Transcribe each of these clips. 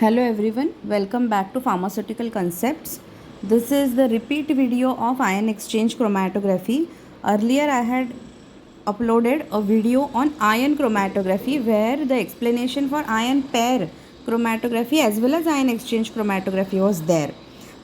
Hello everyone, welcome back to Pharmaceutical Concepts. This is the repeat video of ion exchange chromatography. Earlier I had uploaded a video on ion chromatography where the explanation for ion pair chromatography as well as ion exchange chromatography was there.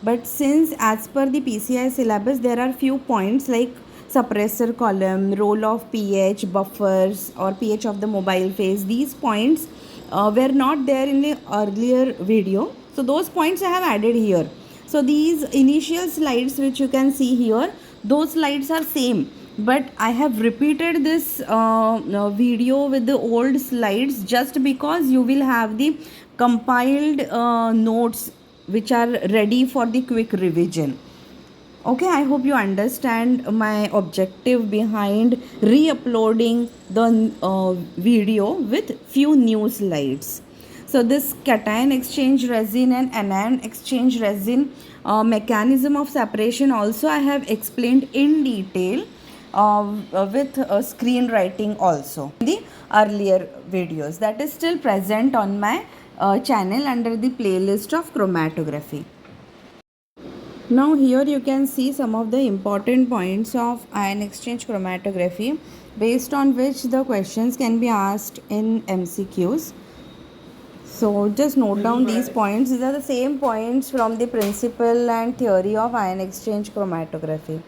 But since as per the PCI syllabus there are few points like suppressor column, role of pH, buffers or pH of the mobile phase, these points were not there in the earlier video, so those points I have added here. So these initial slides which you can see here, those slides are same, but I have repeated this video with the old slides just because you will have the compiled notes which are ready for the quick revision. Okay, I hope you understand my objective behind re-uploading the video with few new slides. So this cation exchange resin and anion exchange resin mechanism of separation also I have explained in detail with screenwriting also in the earlier videos, that is still present on my channel under the playlist of chromatography. Now here you can see some of the important points of ion exchange chromatography based on which the questions can be asked in MCQs. So just note down these points. These are the same points from the principle and theory of ion exchange chromatography.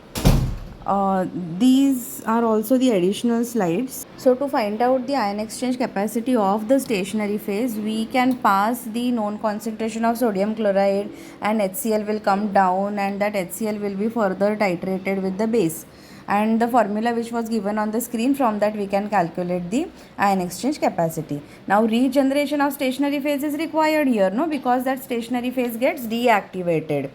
These are also the additional slides. So to find out the ion exchange capacity of the stationary phase, we can pass the known concentration of sodium chloride and HCl will come down, and that HCl will be further titrated with the base. And the formula which was given on the screen, from that we can calculate the ion exchange capacity. Now regeneration of stationary phase is required here, no, because that stationary phase gets deactivated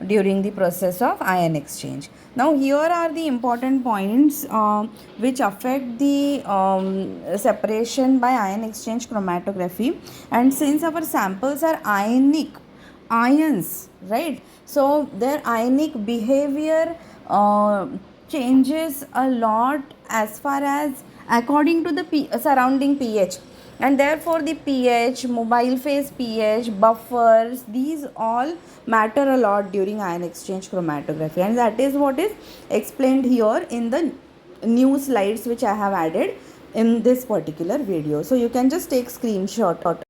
during the process of ion exchange. Now here are the important points which affect the separation by ion exchange chromatography. And since our samples are ionic ions, right, so their ionic behavior changes a lot as far as according to the surrounding pH, and therefore the pH, mobile phase pH, buffers, these all matter a lot during ion exchange chromatography, and that is what is explained here in the new slides which I have added in this particular video. So you can just take screenshot.